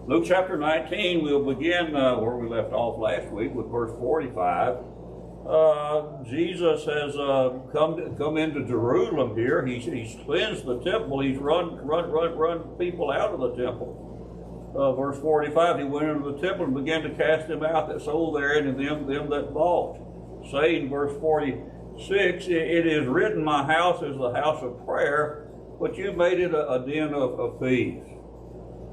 Luke chapter 19, we'll begin where we left off last week with verse 45. Jesus has come into Jerusalem here. He's cleansed the temple. He's run people out of the temple. Verse 45, he went into the temple and began to cast them out that sold therein, and them that bought. Saying, verse 46, it is written, my house is the house of prayer, but you made it a den of thieves.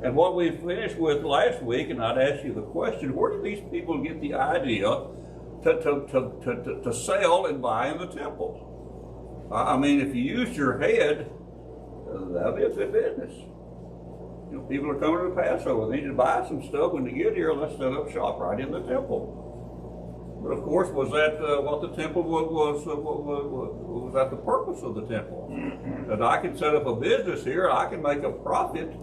And what we finished with last week, and I'd ask you the question, where did these people get the idea to sell and buy in the temple? I mean, if you used your head, that'd be a good business. You know, people are coming to the Passover. They need to buy some stuff. When they get here, let's set up shop right in the temple. But of course, was that what the temple was that the purpose of the temple? That I can set up a business here, I can make a profit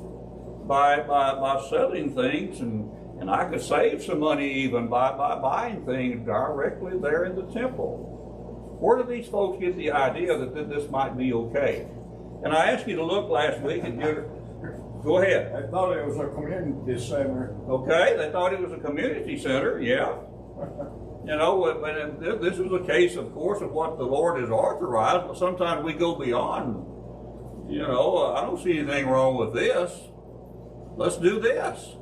by selling things, and I could save some money even by buying things directly there in the temple. Where did these folks get the idea that this might be okay? And I asked you to look last week and go ahead. I thought it was a community center. Okay, they thought it was a community center, yeah. You know, but this is a case, of course, of what the Lord has authorized, but sometimes we go beyond. You know, I don't see anything wrong with this. Let's do this.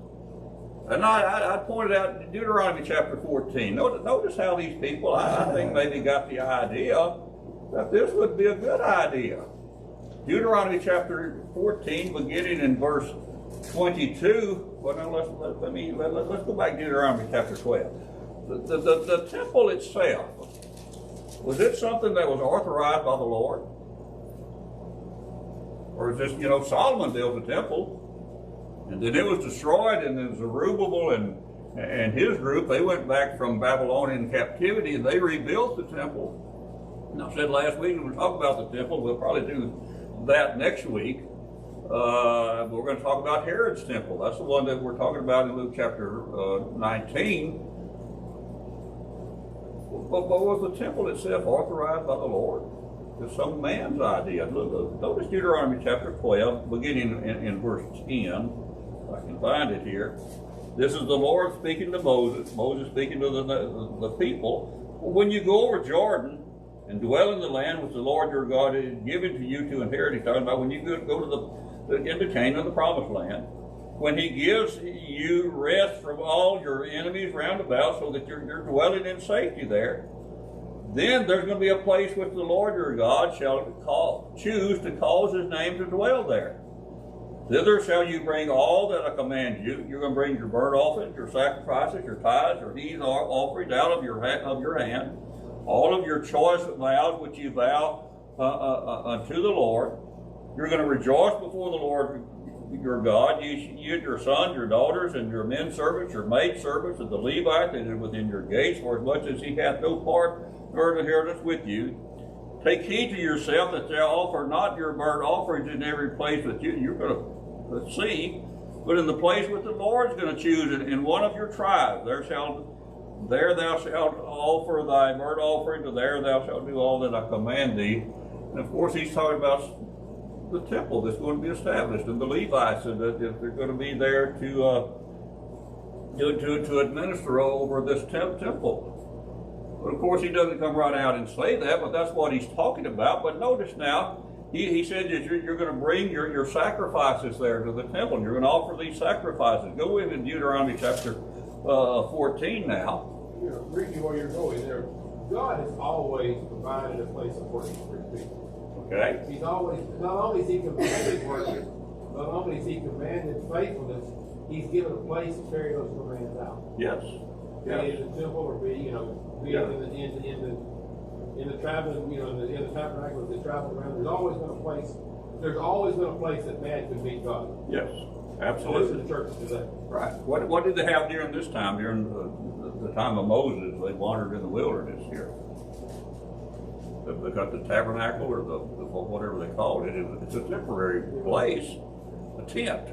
And I pointed out Deuteronomy chapter 14. Notice how these people, I think, maybe got the idea that this would be a good idea. Deuteronomy chapter 14, beginning in verse 22. Well, now let's go back to Deuteronomy chapter 12. The temple itself, was it something that was authorized by the Lord? Or is this, you know, Solomon built the temple, and then it was destroyed, and then Zerubbabel and his group, they went back from Babylonian captivity, and they rebuilt the temple. And I said last week, we'll talk about the temple. We'll probably do that next week. We're going to talk about Herod's temple. That's the one that we're talking about in Luke chapter 19. But was the temple itself authorized by the Lord? It's some man's idea. Notice Deuteronomy chapter 12, beginning in verse 10. I can find it here. This is the Lord speaking to Moses. Moses speaking to the people. When you go over Jordan and dwell in the land which the Lord your God is giving to you to inherit, he's talking about when you go into Canaan, the promised land, when he gives you rest from all your enemies round about, so that you're dwelling in safety there, then there's going to be a place which the Lord your God shall choose to cause his name to dwell there. Thither shall you bring all that I command you. You're going to bring your burnt offerings, your sacrifices, your tithes, your heathen offerings out of your hand, all of your choice vows which you vow unto the Lord. You're going to rejoice before the Lord your God, you and your sons, your daughters, and your men servants, your maid servants, and the Levite that is within your gates, for as much as he hath no part nor inheritance with you. Take heed to yourself that thou offer not your burnt offerings in every place that you're going to see, but in the place which the Lord's going to choose in one of your tribes. There thou shalt offer thy burnt offering, and there thou shalt do all that I command thee. And of course, he's talking about the temple that's going to be established, and the Levites, and that they're going to be there to administer over this temple. But of course, he doesn't come right out and say that, but that's what he's talking about. But notice now, he said that you're going to bring your sacrifices there to the temple, and you're going to offer these sacrifices. Go into Deuteronomy chapter 14 now. You know, reading where you're going there, God has always provided a place of worship for his people. Okay. He's always, not only is he commanded worship, not only is he commanded faithfulness, he's given a place to carry those commands out. Yes. Be it in the temple, or be it in the traveling, in the tabernacle, the traveling around. There's always been a place that man could meet God. Yes, So absolutely. this is the church today. Right. What did they have during this time? During the time of Moses, they wandered in the wilderness here. They got the tabernacle, or the whatever they called it. It's a temporary place, a tent.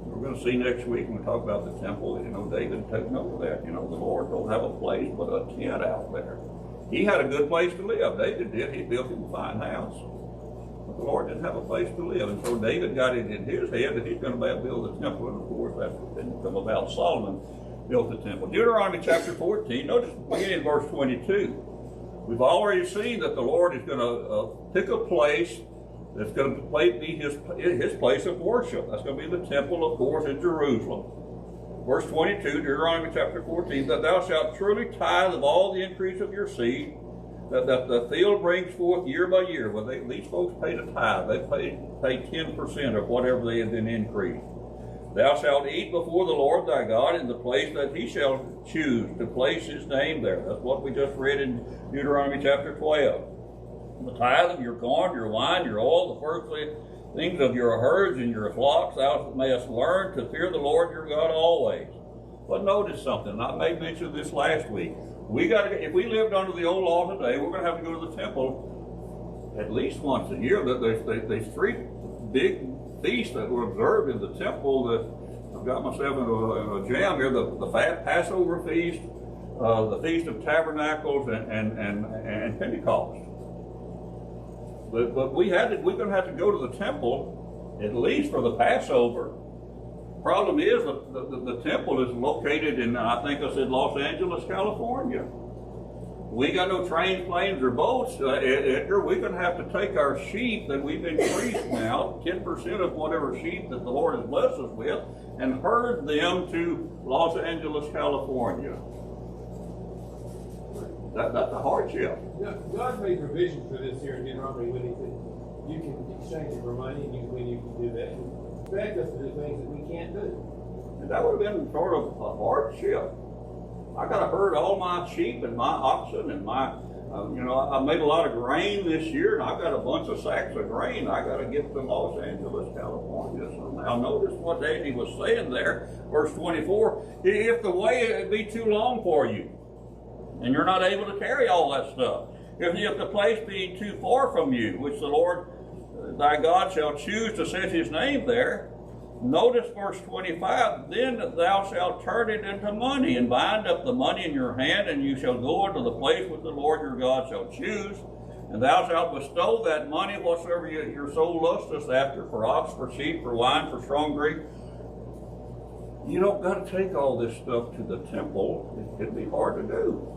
We're going to see next week when we talk about the temple. David took note of that. The Lord don't have a place but a tent out there. He had a good place to live. David did. He built him a fine house. But the Lord didn't have a place to live, and so David got it in his head that he's going to build the temple, and of course that didn't come about. Solomon built the temple. Deuteronomy chapter 14, notice beginning in verse 22. We've already seen that the Lord is going to pick a place that's going to be his place of worship. That's going to be the temple, of course, in Jerusalem. Verse 22, Deuteronomy chapter 14, that thou shalt truly tithe of all the increase of your seed, that the field brings forth year by year. Well, these folks paid a tithe. They paid 10% of whatever they had been increased. Thou shalt eat before the Lord thy God in the place that he shall choose to place his name there. That's what we just read in Deuteronomy chapter 12. The tithe of your corn, your wine, your oil, the first things of your herds and your flocks, thou mayest learn to fear the Lord your God always. But notice something, and I made mention of this last week. If we lived under the old law today, we're going to have to go to the temple at least once a year. There's three big feasts that were observed in the temple that I've got myself in a jam here. The Passover feast, the Feast of Tabernacles, and Pentecost. But we're going to have to go to the temple at least for the Passover. Problem is the temple is located in, I think I said, Los Angeles, California. We ain't got no trains, planes, or boats, Edgar. We're going to have to take our sheep that we've increased now, 10% of whatever sheep that the Lord has blessed us with, and herd them to Los Angeles, California. That's a hardship. God made provisions for this here in Deuteronomy when he said you can exchange it for money, and when you can do that, and expect us to do things that we can't do. And that would have been sort of a hardship. I got to herd all my sheep and my oxen and my, I made a lot of grain this year, and I've got a bunch of sacks of grain I got to get to Los Angeles, California. So now notice what Andy was saying there, verse 24. If the way would be too long for you, and you're not able to carry all that stuff, if the place be too far from you, which the Lord thy God shall choose to set his name there, notice verse 25, then thou shalt turn it into money, and bind up the money in your hand, and you shall go into the place which the Lord your God shall choose, and thou shalt bestow that money whatsoever your soul lusteth after, for ox, for sheep, for wine, for strong drink. You don't got to take all this stuff to the temple. It'd be hard to do.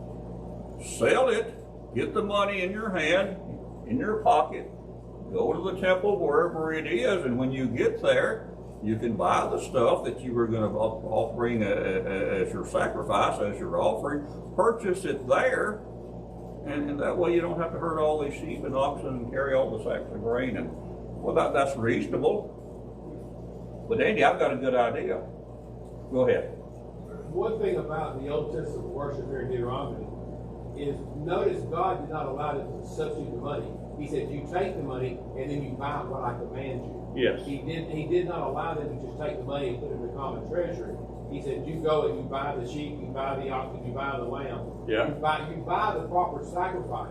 Sell it, get the money in your hand, in your pocket, go to the temple wherever it is, and when you get there, you can buy the stuff that you were going to bring as your sacrifice, as your offering, purchase it there, and that way you don't have to herd all these sheep and oxen and carry all the sacks of grain. And well, that's reasonable. But Andy, I've got a good idea. Go ahead. One thing about the Old Testament worship here in Deuteronomy is, notice God did not allow them to substitute the money. He said, you take the money and then you buy what I command you. Yes. He did not allow them to just take the money and put it in the common treasury. He said, you go and you buy the sheep, you buy the oxen, you buy the lamb. Yeah. You buy the proper sacrifice.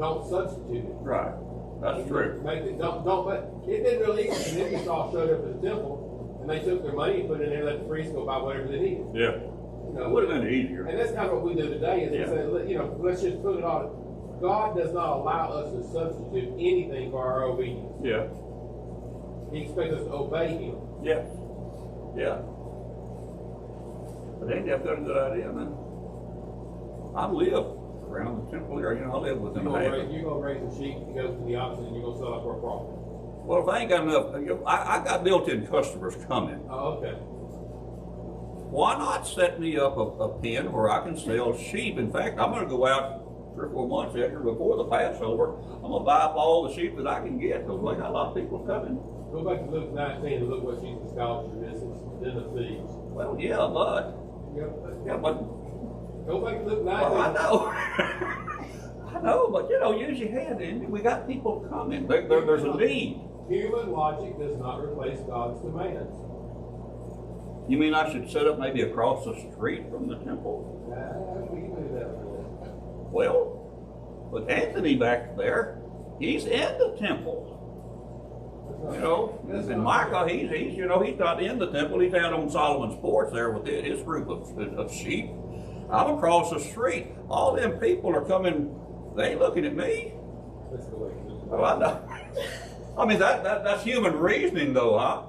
Don't substitute it. Right. That's true. But it didn't really easy. And then just all showed up at the temple and they took their money and put it in there and let the priest go buy whatever they needed. Yeah. It would have been easier. And that's kind of what we do today is we say, let's just put it on. God does not allow us to substitute anything for our obedience. Yeah. He expects us to obey him. Yeah. Yeah. But Andy, I've got a good idea, man. I live around the temple area. I live within You're going to raise the sheep, you go to the oxen, and you're going to sell it for a profit. Well, if I ain't got enough, I got built-in customers coming. Oh, okay. Why not set me up a pen where I can sell sheep? In fact, I'm going to go out 3 or 4 months after, before the Passover. I'm going to buy up all the sheep that I can get, because we got a lot of people coming. Go back to Luke 19 and look what Jesus calls your business, then the thieves. Well, yeah, but. Yep. But. Go back to Luke 19. Well, I know. I know, but use your head, and we got people coming. There's a need. Human logic does not replace God's commands. You mean I should set up maybe across the street from the temple? We can do that. Well, but Anthony back there, he's in the temple. And Micah, he's not in the temple. He's out on Solomon's porch there with his group of sheep. I'm across the street. All them people are coming. They ain't looking at me. That's the way. Oh, I know. I mean, that's human reasoning though, huh?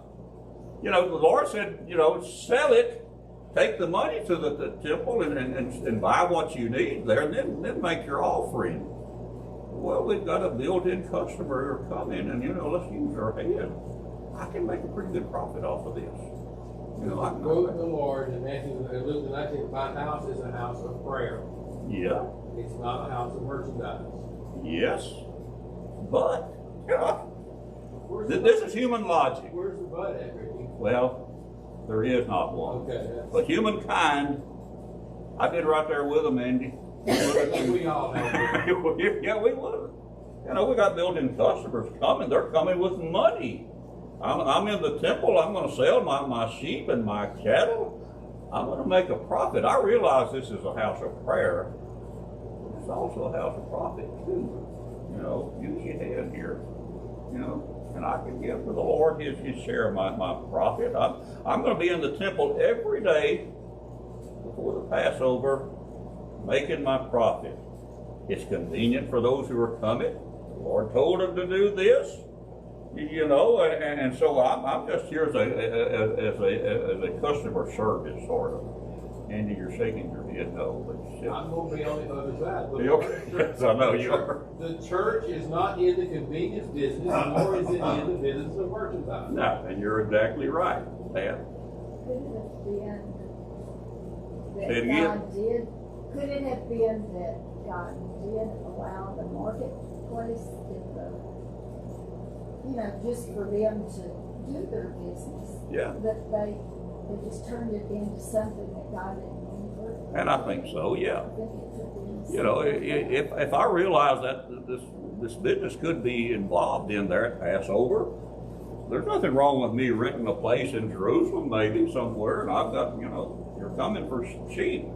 You know, the Lord said, you know, sell it, take the money to the temple and buy what you need there, and then make your offering. Well, we've got a built-in customer who come in and, you know, let's use our head. I can make a pretty good profit off of this. You know, I can Go to the Lord in Luke 19, my house is a house of prayer. Yeah. It's not a house of merchandise. Yes. But, you know, this is human logic. Where's the but at, Ricky? Well, there is not one. Okay. But humankind, I've been right there with them, Andy. We all have. Yeah, we would. You know, we got built-in customers coming. They're coming with money. I'm in the temple. I'm going to sell my sheep and my cattle. I'm going to make a profit. I realize this is a house of prayer. But it's also a house of profit, too. You know, use your head here. You know, and I can give to the Lord his share of my profit. I'm going to be in the temple every day before the Passover, making my profit. It's convenient for those who are coming. The Lord told them to do this, you know, and so I'm just here as a customer service sort of. Andy, you're shaking your head no, but I'm going to be on the other side. yes, I know you are. The church is not in the convenience business, nor is it in the business of merchandise. No, and you're exactly right, Dad. Could it have been that God did allow the marketplace just for them to do their business? Yeah. But they just turned it into something that God didn't mean for it. And I think so, yeah. I think it could be. You know, if I realize that this business could be involved in there at Passover, there's nothing wrong with me renting a place in Jerusalem, maybe somewhere, and I've got, you know, you're coming for sheep.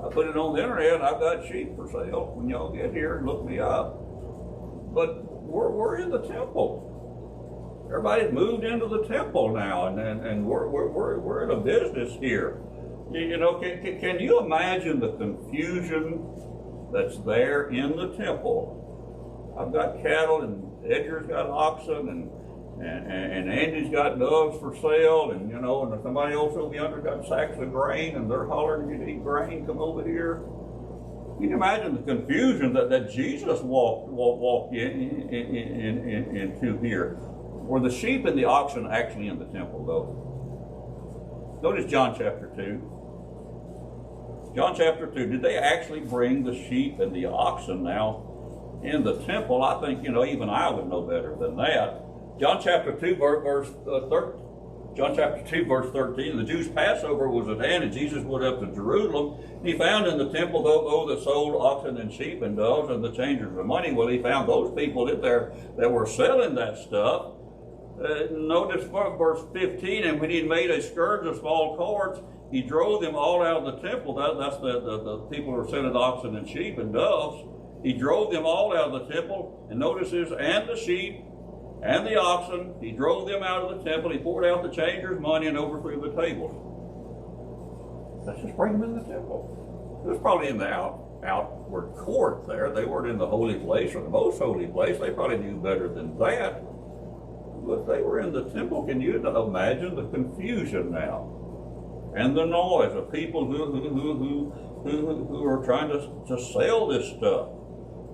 I put it on the internet, I've got sheep for sale. When y'all get here, look me up. But we're in the temple. Everybody's moved into the temple now, and we're in a business here. You know, can you imagine the confusion that's there in the temple? I've got cattle, and Edgar's got oxen, and Andy's got doves for sale, and you know, and somebody else over yonder got sacks of grain, and they're hollering, "You need grain? Come over here." Can you imagine the confusion that Jesus walked into here? Were the sheep and the oxen actually in the temple, though? Notice John chapter 2. John chapter 2, did they actually bring the sheep and the oxen now in the temple? I think, you know, even I would know better than that. John chapter 2, verse 13. John chapter 2, verse 13, the Jews' Passover was at hand, and Jesus went up to Jerusalem. He found in the temple those that sold oxen and sheep and doves and the changers of money. Well, he found those people in there that were selling that stuff. Notice verse 15, and when he had made a scourge of small cords, he drove them all out of the temple. That's the people who are selling oxen and sheep and doves. He drove them all out of the temple, and notice this, and the sheep and the oxen. He drove them out of the temple. He poured out the changers' money and overthrew the tables. Let's just bring them in the temple. It was probably in the outward court there. They weren't in the holy place or the most holy place. They probably knew better than that. But they were in the temple. Can you imagine the confusion now? And the noise of people who are trying to sell this stuff.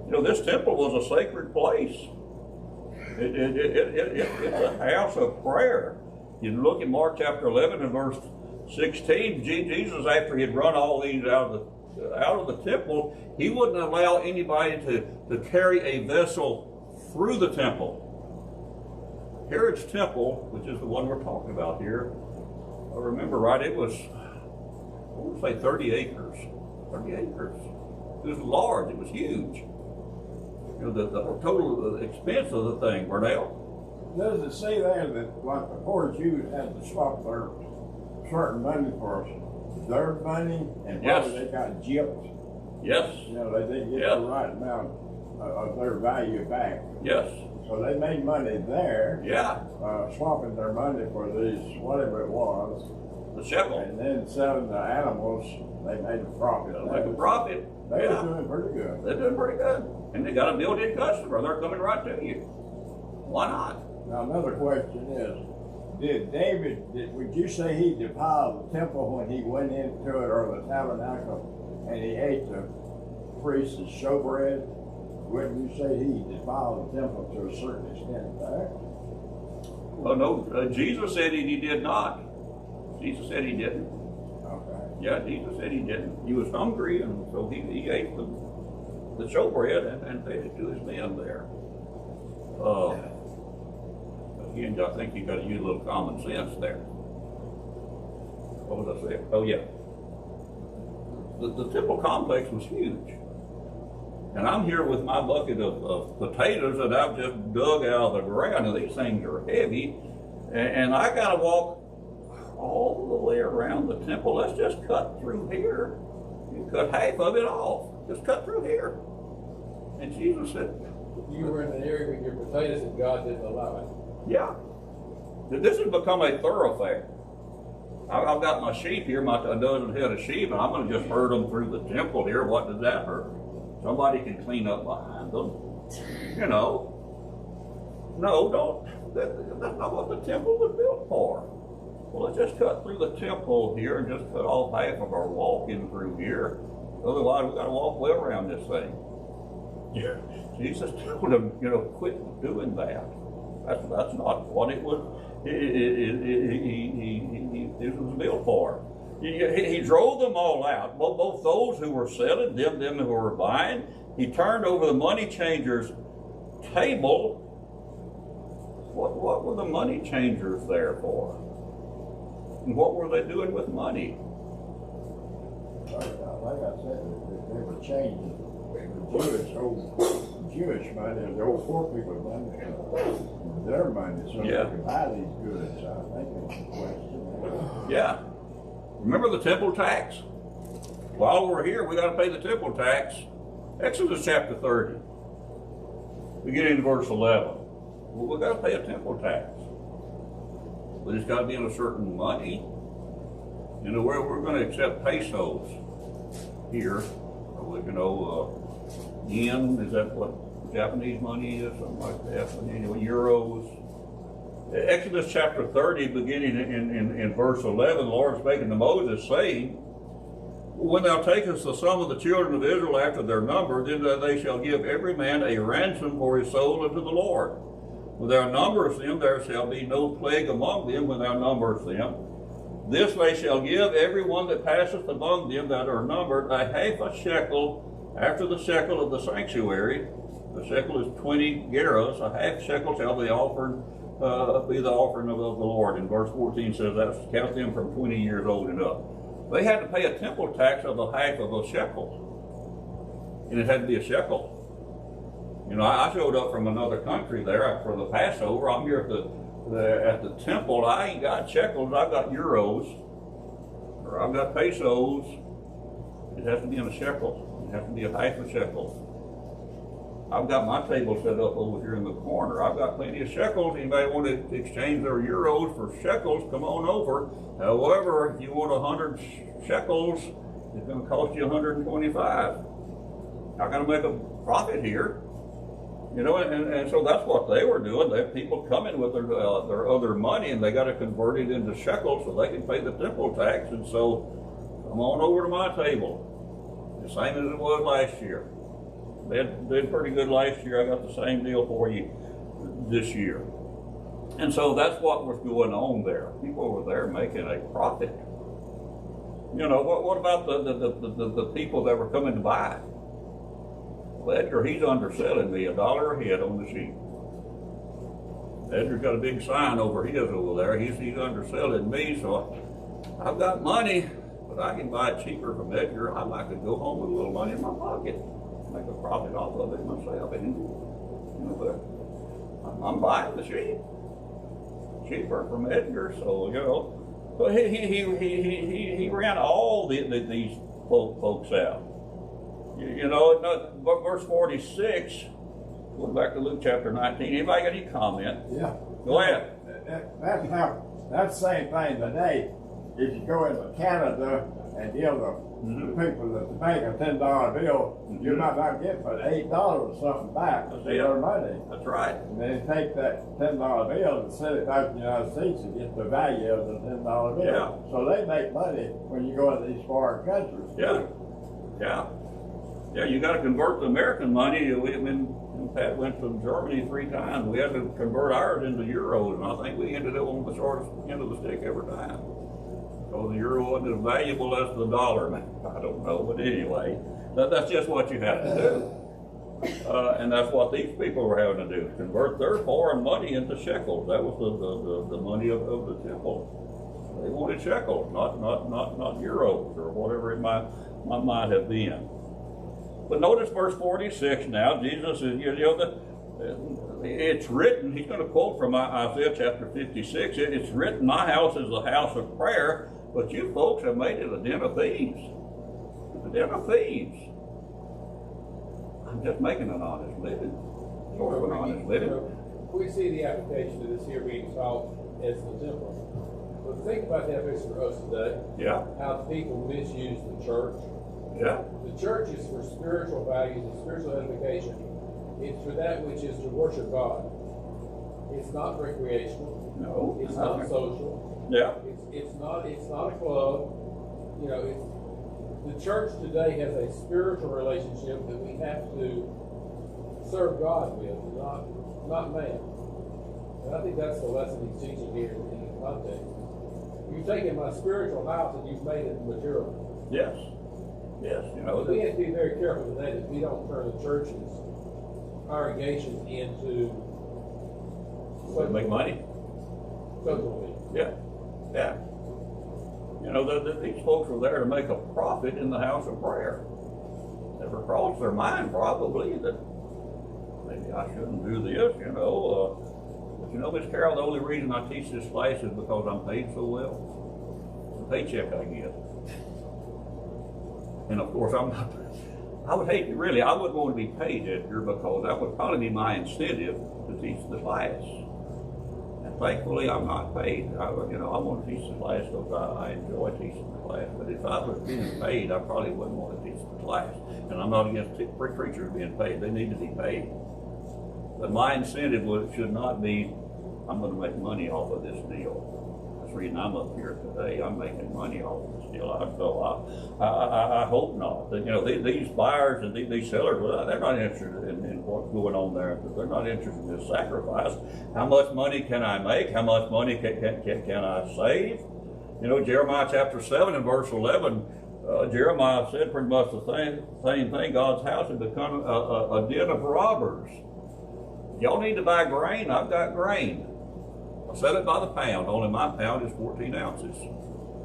You know, this temple was a sacred place. It's a house of prayer. You look at Mark chapter 11 and verse 16. Jesus, after he had run all these out of the temple, he wouldn't allow anybody to carry a vessel through the temple. Herod's temple, which is the one we're talking about here, I remember right, it was, I want to say 30 acres. 30 acres. It was large. It was huge. You know, the total expense of the thing, Burnell. Does it say there that like the poor Jews had to swap their certain money for their money, and Yes. probably they got gypped? Yes. You know, they didn't get the right amount of their value back. Yes. So they made money there, Yeah. swapping their money for these, whatever it was, The shekel. and then selling the animals, they made a profit. They'll make a profit. They Yeah. were doing pretty good. They're doing pretty good. And they got a built-in customer. They're coming right to you. Why not? Now, another question is, would you say he defiled the temple when he went into it, or the tabernacle, and he ate the priest's showbread? Wouldn't you say he defiled the temple to a certain extent there? Well, no, Jesus said he did not. Jesus said he didn't. Okay. Yeah, Jesus said he didn't. He was hungry, and so he ate the showbread and fed it to his men there. Again, I think you got to use a little common sense there. What was I saying? Oh yeah, the temple complex was huge, and I'm here with my bucket of potatoes that I've just dug out of the ground, and these things are heavy, and I got to walk all the way around the temple. Let's just cut through here. You cut half of it off. Just cut through here. And Jesus said, You were in an area with your potatoes and God didn't allow it. yeah. This has become a thoroughfare. I've got my sheep here, a dozen head of sheep, and I'm going to just herd them through the temple here. What does that hurt? Somebody can clean up behind them. You know. No, don't. That's not what the temple was built for. Well, let's just cut through the temple here and just cut off half of our walking through here. Otherwise, we've got to walk way around this thing. Yeah. Jesus told them, quit doing that. That's not what it was. It was built for. He drove them all out, both those who were selling, them who were buying. He turned over the money changers' table. What were the money changers there for? And what were they doing with money? Like I said, they were changing the Jewish money, and the old poor people's money, their money, so Yeah. they could buy these goods. I think it's a question. Yeah. Remember the temple tax? While we're here, we got to pay the temple tax. Exodus chapter 30, beginning in verse 11. Well, we got to pay a temple tax. But it's got to be in a certain money. We're going to accept pesos here. Yen, is that what Japanese money is? Something like that. But anyway, euros. Exodus chapter 30, beginning in verse 11, the Lord spake unto Moses, saying, When thou takest the sum of the children of Israel after their number, then they shall give every man a ransom for his soul unto the Lord. When thou numberest them, there shall be no plague among them when thou numberest them. This they shall give every one that passeth among them that are numbered a half a shekel after the shekel of the sanctuary. The shekel is 20 gerahs. A half shekel shall be offered, be the offering of the Lord. And verse 14 says that's count them from 20 years old and up. They had to pay a temple tax of a half of a shekel, and it had to be a shekel. I showed up from another country there for the Passover. I'm here at the temple. I ain't got shekels. I've got euros, or I've got pesos. It has to be in a shekel. It has to be a half a shekel. I've got my table set up over here in the corner. I've got plenty of shekels. Anybody want to exchange their euros for shekels, come on over. However, if you want 100 shekels, it's going to cost you 125. I got to make a profit here. And so that's what they were doing. They had people coming with their other money, and they got to convert it into shekels so they can pay the temple tax. And so, come on over to my table. The same as it was last year. They did pretty good last year. I got the same deal for you this year. And so that's what was going on there. People were there making a profit. What about the people that were coming to buy? Well, Edgar, he's underselling me $1 a head on the sheep. Edgar's got a big sign over his over there. He's underselling me, so I've got money, but I can buy it cheaper from Edgar. I might could go home with a little money in my pocket, make a profit off of it myself. But I'm buying the sheep cheaper from Edgar, so But he ran all these folks out. Verse 46, going back to Luke chapter 19. Anybody got any comment? Yeah. Go ahead. That's the same thing today. If you go into Canada and give the people at the bank a $10 bill, you might not get but $8 or something back of their money. That's right. And they take that $10 bill and send it back to the United States and get the value of the $10 bill. Yeah. So they make money when you go to these foreign countries. Yeah, yeah. Yeah, you got to convert the American money. Pat went to Germany 3 times. We had to convert ours into euros, and I think we ended up on the shortest end of the stick every time. So the euro wasn't as valuable as the dollar. I don't know, but anyway, that's just what you have to do. And that's what these people were having to do, convert their foreign money into shekels. That was the money of the temple. They wanted shekels, not euros or whatever it might have been. But notice verse 46 now. Jesus is, it's written, he's going to quote from Isaiah chapter 56. It's written, my house is a house of prayer, but you folks have made it a den of thieves. A den of thieves. I'm just making an honest living. Sort of an honest living. We see the application of this here being taught as the temple. But think about that for us today. Yeah. How people misuse the church. Yeah. The church is for spiritual values and spiritual edification. It's for that which is to worship God. It's not recreational. No. It's not social. Yeah. It's not a club. The church today has a spiritual relationship that we have to serve God with, not man. And I think that's the lesson he's teaching here in the context. You've taken my spiritual house and you've made it material. Yes. Yes. We have to be very careful today that we don't turn the churches, congregations into make money. Social. Yeah. Yeah. These folks were there to make a profit in the house of prayer. Never crossed their mind probably that maybe I shouldn't do this, But Miss Carol, the only reason I teach this class is because I'm paid so well. The paycheck I get. And of course, I would hate, really, I wouldn't want to be paid, Edgar, because that would probably be my incentive to teach the class. And thankfully, I'm not paid. I want to teach the class because I enjoy teaching the class. But if I was being paid, I probably wouldn't want to teach the class. And I'm not against preachers being paid. They need to be paid. But my incentive should not be, I'm going to make money off of this deal. That's the reason I'm up here today. I'm making money off of this deal. So I hope not. These buyers and these sellers, they're not interested in what's going on there. They're not interested in this sacrifice. How much money can I make? How much money can I save? Jeremiah chapter 7 and verse 11, Jeremiah said pretty much the same thing. God's house has become a den of robbers. Y'all need to buy grain. I've got grain. I sell it by the pound. Only my pound is 14 ounces.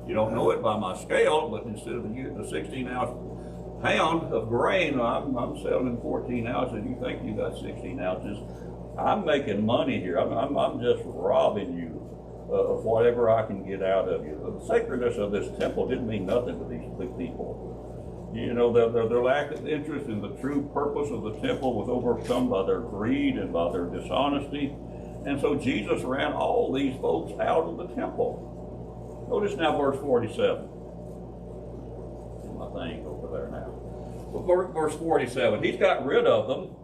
You don't know it by my scale, but instead of the 16-ounce pound of grain, I'm selling 14 ounces. You think you got 16 ounces. I'm making money here. I'm just robbing you of whatever I can get out of you. The sacredness of this temple didn't mean nothing to these people. Their lack of interest in the true purpose of the temple was overcome by their greed and by their dishonesty. And so Jesus ran all these folks out of the temple. Notice now verse 47. My thing over there now. Well, verse 47. He's got rid of them.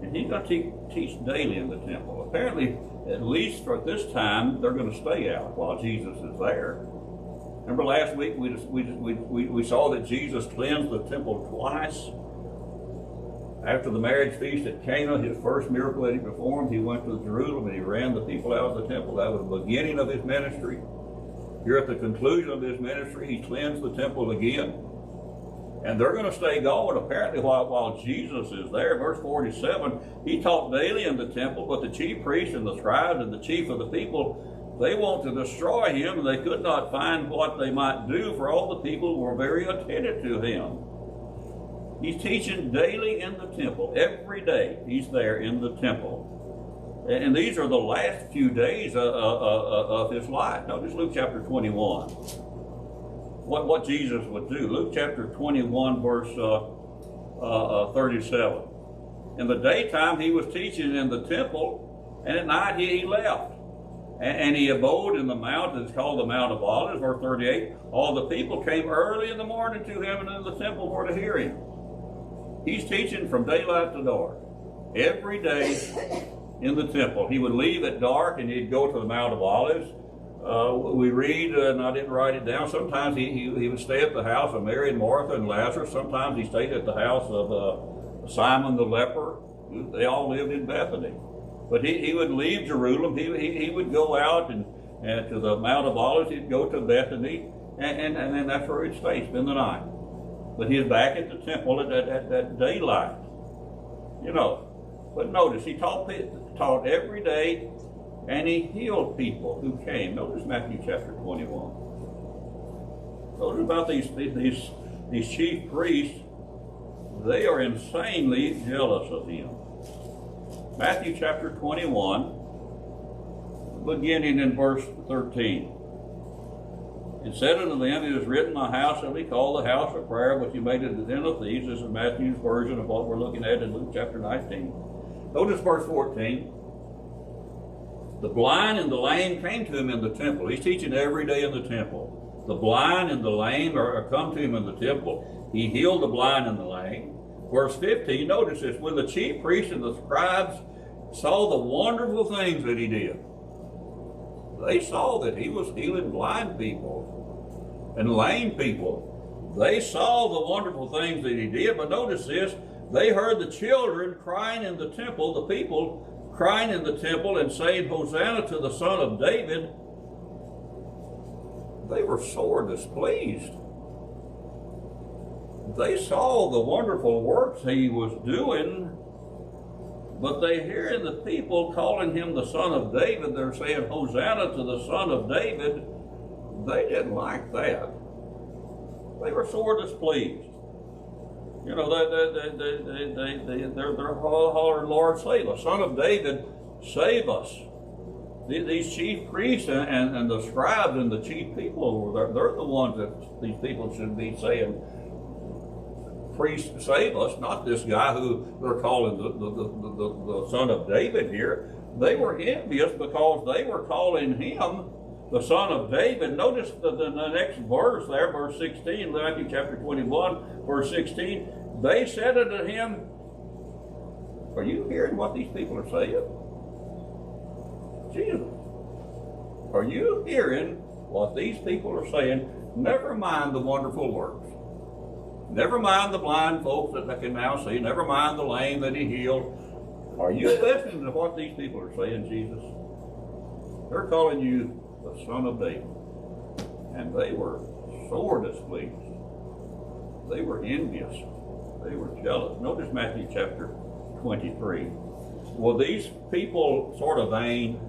And he's going to teach daily in the temple. Apparently, at least for this time, they're going to stay out while Jesus is there. Remember last week we saw that Jesus cleansed the temple twice. After the marriage feast at Cana, his first miracle that he performed, he went to Jerusalem and he ran the people out of the temple. That was the beginning of his ministry. Here at the conclusion of his ministry, he cleansed the temple again. And they're going to stay going apparently while Jesus is there. Verse 47, he taught daily in the temple, but the chief priests and the scribes and the chief of the people, they want to destroy him, and they could not find what they might do, for all the people were very attentive to him. He's teaching daily in the temple. Every day he's there in the temple. And these are the last few days of his life. Notice Luke chapter 21. What Jesus would do. Luke chapter 21, verse 37. In the daytime he was teaching in the temple, and at night he left. And he abode in the mount that's called the Mount of Olives, verse 38. All the people came early in the morning to him and in the temple for to hear him. He's teaching from daylight to dark. Every day in the temple. He would leave at dark and he'd go to the Mount of Olives. We read, and I didn't write it down, sometimes he would stay at the house of Mary and Martha and Lazarus. Sometimes he stayed at the house of Simon the leper. They all lived in Bethany. But he would leave Jerusalem. He would go out and to the Mount of Olives. He'd go to Bethany, and then that's where he'd stay, spend the night. But he was back at the temple at daylight. You know. But notice, he taught every day, and he healed people who came. Notice Matthew chapter 21. Notice about these chief priests. They are insanely jealous of him. Matthew chapter 21, beginning in verse 13. It said unto them, it is written, my house shall be called the house of prayer, but you made it the den of thieves. This is Matthew's version of what we're looking at in Luke chapter 19. Notice verse 14. The blind and the lame came to him in the temple. He's teaching every day in the temple. The blind and the lame are come to him in the temple. He healed the blind and the lame. Verse 15, notice this. When the chief priests and the scribes saw the wonderful things that he did, they saw that he was healing blind people and lame people. They saw the wonderful things that he did, but notice this. They heard the children crying in the temple, the people crying in the temple and saying, Hosanna to the Son of David. They were sore displeased. They saw the wonderful works he was doing, but they hear the people calling him the Son of David. They're saying, Hosanna to the Son of David. They didn't like that. They were sore displeased. You know, they're hollering, Lord, save us. Son of David, save us. These chief priests and the scribes and the chief people, they're the ones that these people should be saying, priest, save us, not this guy who they're calling the Son of David here. They were envious because they were calling him the Son of David. Notice the next verse there, verse 16, Matthew chapter 21, verse 16. They said unto him, are you hearing what these people are saying? Jesus, are you hearing what these people are saying? Never mind the wonderful works. Never mind the blind folks that can now see. Never mind the lame that he healed. Are you listening to what these people are saying, Jesus? They're calling you the Son of David. And they were sore displeased. They were envious. They were jealous. Notice Matthew chapter 23. Well, these people sort of vain.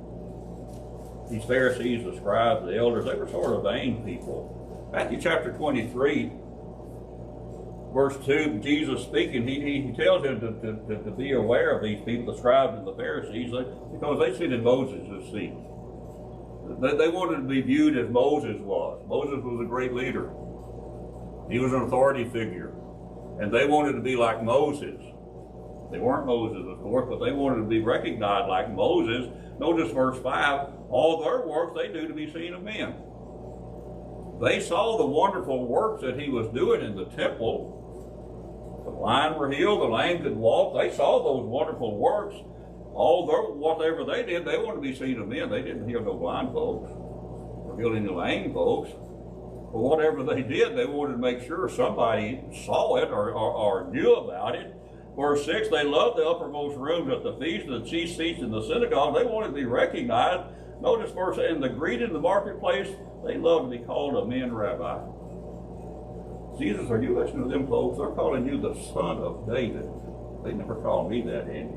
These Pharisees, the scribes, the elders, they were sort of vain people. Matthew chapter 23, verse 2, Jesus speaking, he tells them to be aware of these people, the scribes and the Pharisees, because they sit in Moses' seat. They wanted to be viewed as Moses was. Moses was a great leader. He was an authority figure. And they wanted to be like Moses. They weren't Moses, of course, but they wanted to be recognized like Moses. Notice verse 5, all their works they do to be seen of men. They saw the wonderful works that he was doing in the temple. The blind were healed, the lame could walk. They saw those wonderful works. Whatever they did, they wanted to be seen of men. They didn't heal no blind folks or heal any lame folks. But whatever they did, they wanted to make sure somebody saw it or knew about it. Verse 6, they loved the uppermost rooms at the feast and the chief seats in the synagogue. They wanted to be recognized. Notice verse 8, in the greeting in the marketplace, they loved to be called a men rabbi. Jesus, are you listening to them folks? They're calling you the Son of David. They never called me that, Andy.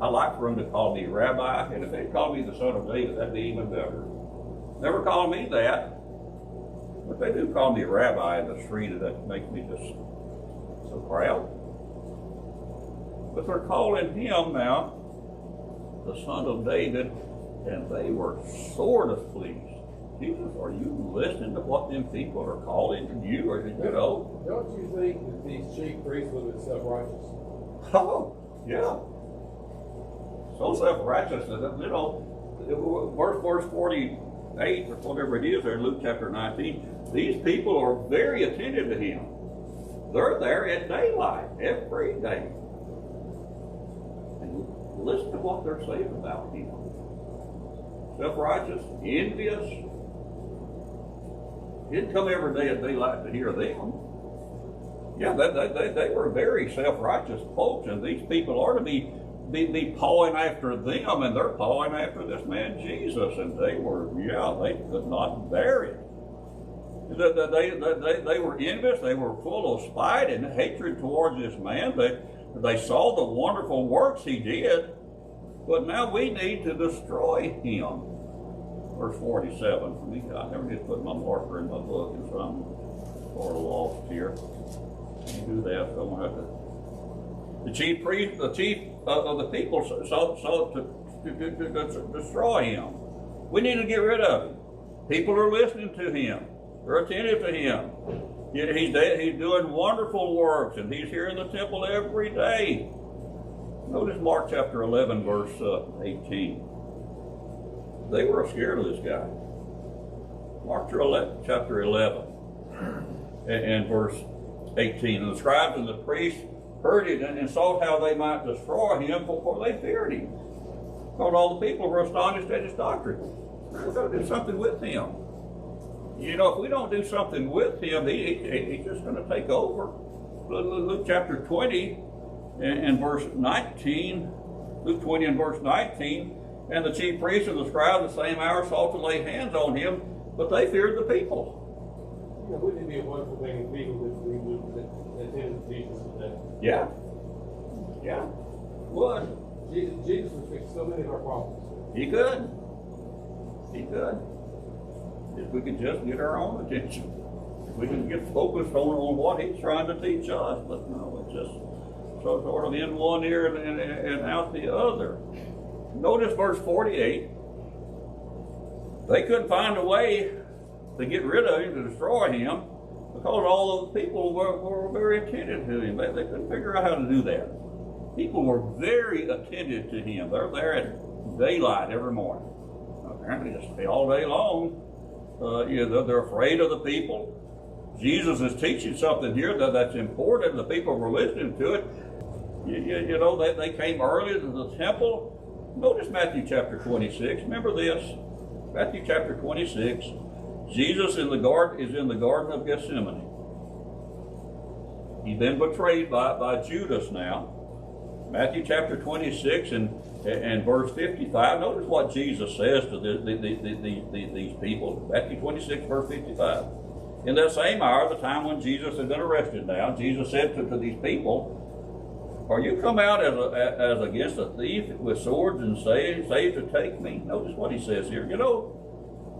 I like for them to call me rabbi, and if they called me the Son of David, that'd be even better. Never called me that. But they do call me a rabbi in the street, and that makes me just so proud. But they're calling him now the Son of David, and they were sore displeased. Jesus, are you listening to what them people are calling you? Or, you know? Don't you think that these chief priests were self-righteous? Oh, yeah. So self-righteous that, you know, verse 48 or whatever it is there in Luke chapter 19, these people are very attentive to him. They're there at daylight every day. And listen to what they're saying about him. Self-righteous, envious. He didn't come every day at daylight to hear them. Yeah, they were very self-righteous folks, and these people are to be pawing after them, and they're pawing after this man Jesus, and they could not bear it. They were envious, they were full of spite and hatred towards this man. They saw the wonderful works he did, but now we need to destroy him. Verse 47. I never did put my marker in my book, and so I'm sort of lost here. You do that, so I'm going to have to. The chief priest, the chief of the people sought to destroy him. We need to get rid of him. People are listening to him. They're attentive to him. He's doing wonderful works, and he's here in the temple every day. Notice Mark chapter 11, verse 18. They were scared of this guy. Mark chapter 11 and verse 18. And the scribes and the priests heard it and sought how they might destroy him, for they feared him. Because all the people were astonished at his doctrine. We've got to do something with him. You know, if we don't do something with him, he's just going to take over. Luke chapter 20 and verse 19. Luke 20 and verse 19. And the chief priests and the scribes the same hour sought to lay hands on him, but they feared the people. You know, wouldn't it be a wonderful thing if people that attended Jesus today? Yeah. Yeah. Would. Jesus would fix so many of our problems. He could. He could. If we could just get our own attention. If we can get focused on what he's trying to teach us. But no, it's just sort of in one ear and out the other. Notice verse 48. They couldn't find a way to get rid of him, to destroy him, because all of the people were very attentive to him. They couldn't figure out how to do that. People were very attentive to him. They're there at daylight every morning. Apparently just all day long. They're afraid of the people. Jesus is teaching something here that's important. The people were listening to it. You know, they came early to the temple. Notice Matthew chapter 26. Remember this. Matthew chapter 26. Jesus is in the Garden of Gethsemane. He's been betrayed by Judas now. Matthew chapter 26 and verse 55. Notice what Jesus says to these people. Matthew 26, verse 55. In that same hour, the time when Jesus had been arrested now, Jesus said to these people, "Are you come out as against a thief with swords and say to take me?" Notice what he says here. You know,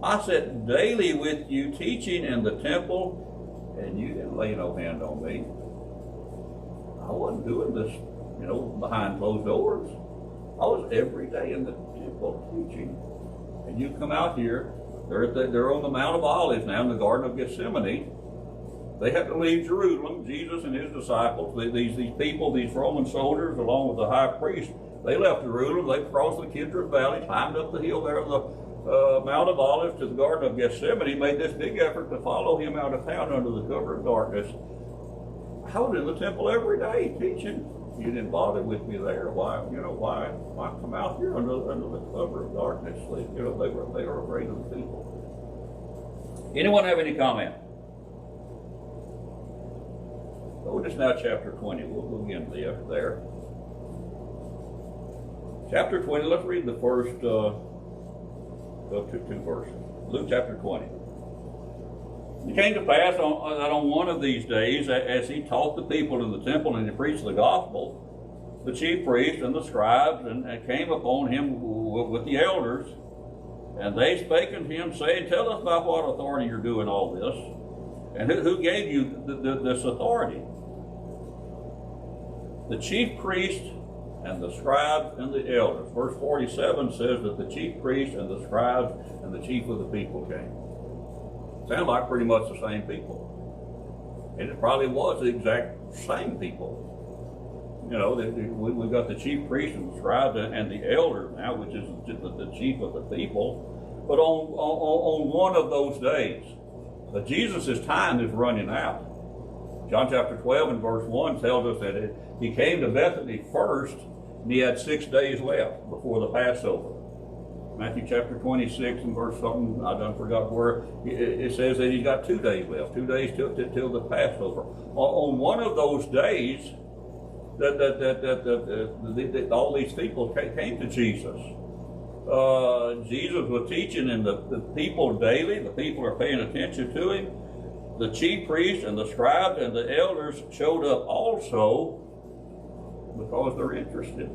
I sat daily with you teaching in the temple, and you didn't lay no hand on me. I wasn't doing this, behind closed doors. I was every day in the temple teaching. And you come out here, they're on the Mount of Olives now in the Garden of Gethsemane. They had to leave Jerusalem, Jesus and his disciples, these people, these Roman soldiers, along with the high priest. They left Jerusalem, they crossed the Kidron Valley, climbed up the hill there on the Mount of Olives to the Garden of Gethsemane, made this big effort to follow him out of town under the cover of darkness. I was in the temple every day teaching. You didn't bother with me there. Why come out here under the cover of darkness? They were afraid of the people. Anyone have any comment? Notice now chapter 20. We'll begin there. Chapter 20, let's read the first two verses. Luke chapter 20. It came to pass that on one of these days, as he taught the people in the temple and he preached the gospel, the chief priests and the scribes and came upon him with the elders, and they spake unto him, saying, "Tell us by what authority you're doing all this, and who gave you this authority?" The chief priest and the scribes and the elders. Verse 47 says that the chief priest and the scribes and the chief of the people came. Sound like pretty much the same people. And it probably was the exact same people. You know, we've got the chief priests and the scribes and the elders now, which is the chief of the people. But on one of those days, Jesus' time is running out. John chapter 12 and verse 1 tells us that he came to Bethany first, and he had 6 days left before the Passover. Matthew chapter 26 and verse something, I don't forgot where, it says that he's got 2 days left, 2 days till the Passover. On one of those days, that all these people came to Jesus. Jesus was teaching, and the people daily, the people are paying attention to him. The chief priests and the scribes and the elders showed up also because they're interested.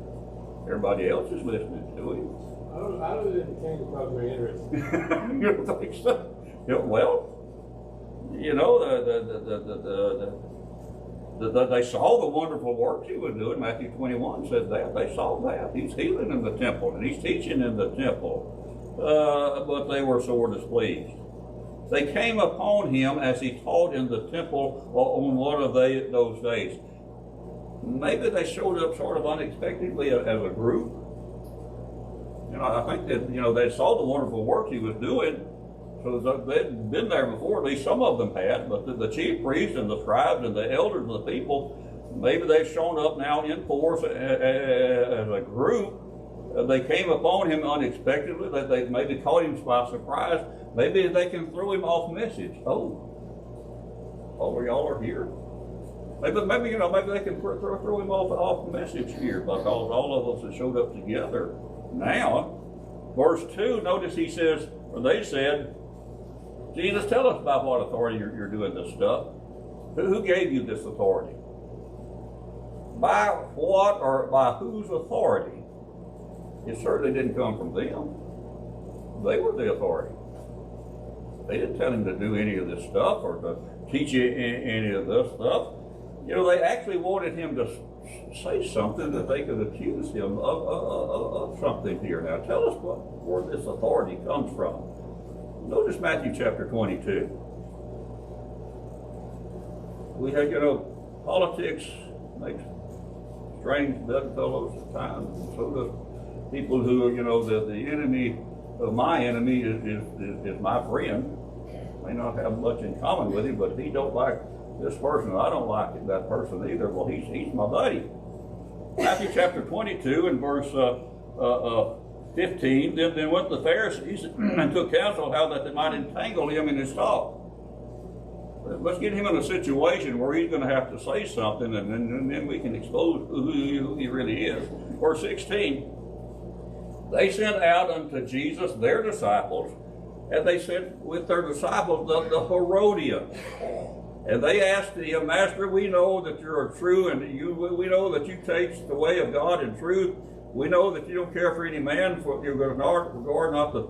Everybody else is listening to him. I don't think it came because they're interested. You don't think so? Yeah, well, you know, they saw the wonderful works he was doing. Matthew 21 said that. They saw that. He's healing in the temple, and he's teaching in the temple. But they were sore displeased. They came upon him as he taught in the temple on one of those days. Maybe they showed up sort of unexpectedly as a group. You know, I think that, you know, they saw the wonderful work he was doing. So they'd been there before, at least some of them had, but the chief priests and the scribes and the elders of the people, maybe they've shown up now in force as a group. They came upon him unexpectedly. They maybe caught him by surprise. Maybe they can throw him off message. Y'all are here. Maybe you know, maybe they can throw him off message here, because all of us have showed up together now. Verse 2, notice he says, or they said, Jesus, tell us about what authority you're doing this stuff. Who gave you this authority? By what or by whose authority? It certainly didn't come from them. They were the authority. They didn't tell him to do any of this stuff or to teach you any of this stuff. You know, they actually wanted him to say something that they could accuse him of something here. Now, tell us where this authority comes from. Notice Matthew chapter 22. We have, you know, politics makes strange bedfellows at times, and so does people who, you know, the enemy of my enemy is my friend. May not have much in common with him, but if he don't like this person, I don't like that person either. Well, he's my buddy. Matthew chapter 22 and verse 15. Then went the Pharisees and took counsel how that they might entangle him in his talk. Let's get him in a situation where he's going to have to say something, and then we can expose who he really is. Verse 16. They sent out unto Jesus their disciples, and they sent with their disciples the Herodians. And they asked him, Master, we know that you're true, and we know that you take the way of God in truth. We know that you don't care for any man, for you're going to regard not the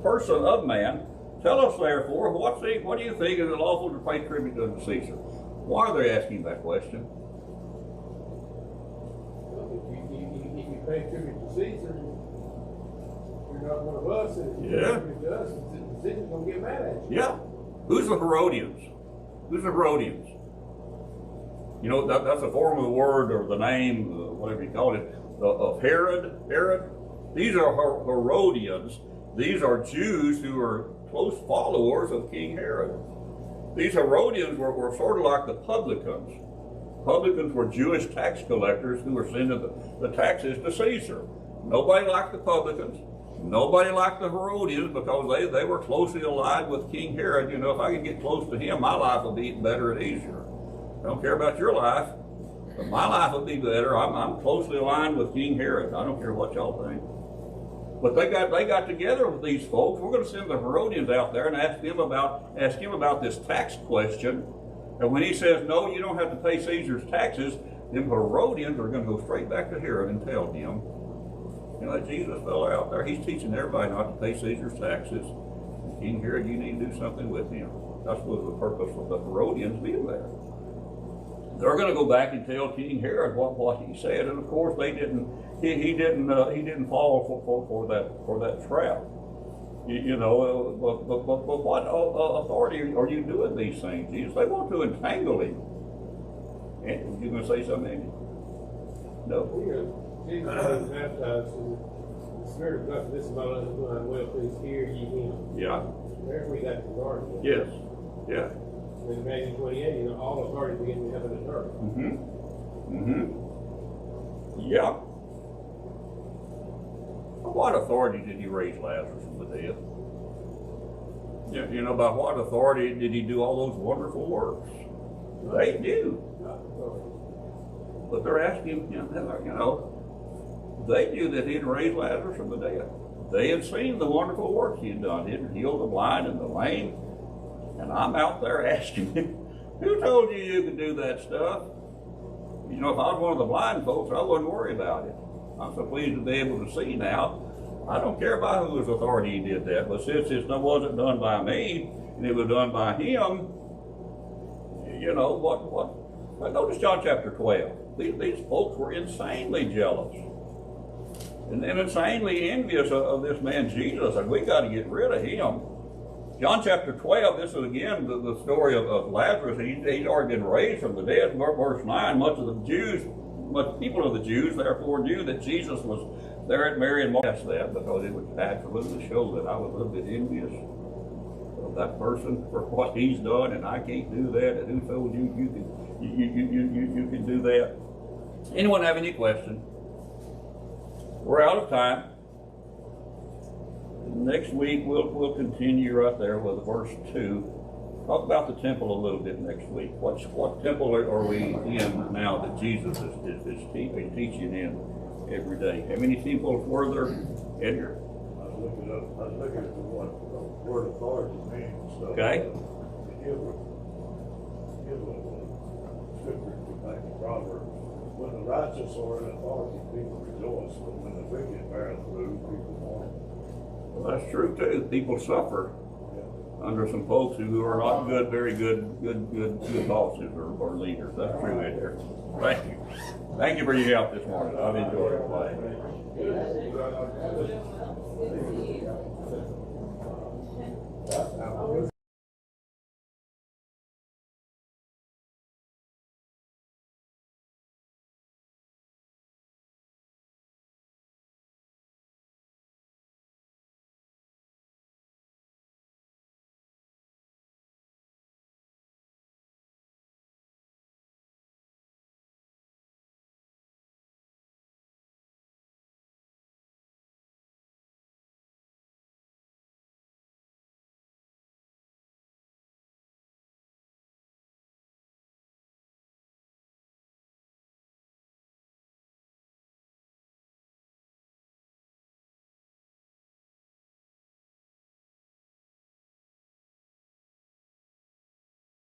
person of man. Tell us, therefore, what do you think is it lawful to pay tribute unto Caesar? Why are they asking that question? Well, if you pay tribute to Caesar, you're not one of us, and if you pay tribute to us, Caesar's going to get mad at you. Yeah. Who's the Herodians? Who's the Herodians? You know, that's a form of the word or the name, whatever you call it, of Herod. These are Herodians. These are Jews who are close followers of King Herod. These Herodians were sort of like the publicans. Publicans were Jewish tax collectors who were sending the taxes to Caesar. Nobody liked the publicans. Nobody liked the Herodians because they were closely allied with King Herod. You know, if I could get close to him, my life will be better and easier. I don't care about your life, but my life will be better. I'm closely aligned with King Herod. I don't care what y'all think. But they got together with these folks. We're going to send the Herodians out there and ask him about this tax question. And when he says, no, you don't have to pay Caesar's taxes, them Herodians are going to go straight back to Herod and tell him, you know, Jesus fella out there, he's teaching everybody not to pay Caesar's taxes. King Herod, you need to do something with him. That was the purpose of the Herodians being there. They're going to go back and tell King Herod what he said, and of course they didn't. He didn't fall for that trap. You know, but what authority are you doing these things? Jesus, they want to entangle him. And you going to say something, Andy? No. You know, Jesus was baptized in the Spirit of God. This is my Son whom I'm well pleased. Hear ye him. Yeah. There we got the authority. Yes. Yeah. In Matthew 28, you know, all authority begins in heaven and earth. Yeah. What authority did he raise Lazarus from the dead? Yeah, you know, by what authority did he do all those wonderful works? They do. But they're asking him, you know, they knew that he'd raised Lazarus from the dead. They had seen the wonderful works he had done. He'd healed the blind and the lame. And I'm out there asking him, who told you you could do that stuff? You know, if I was one of the blind folks, I wouldn't worry about it. I'm so pleased to be able to see now. I don't care by whose authority he did that, but since it wasn't done by me, and it was done by him, you know, what? Notice John chapter 12. These folks were insanely jealous. And then insanely envious of this man Jesus, and we got to get rid of him. John chapter 12, this is again the story of Lazarus. He's already been raised from the dead. Verse 9, much people of the Jews therefore knew that Jesus was there at Mary and Martha. That because it would absolutely show that I was a little bit envious of that person for what he's done, and I can't do that. And who told you you can do that? Anyone have any questions? We're out of time. Next week we'll continue right there with verse 2. Talk about the temple a little bit next week. What temple are we in now that Jesus is teaching in every day? How many temples were there, Edgar? I was looking at what word authority means. So, Okay. Give a scripture back in Proverbs. When the righteous are in authority, people rejoice, but when the wicked bear through, people mourn. Well, that's true too. People suffer under some folks who are not good, very good bosses or leaders. That's true, Edgar. Thank you. Thank you for your help this morning. I've enjoyed it. Good.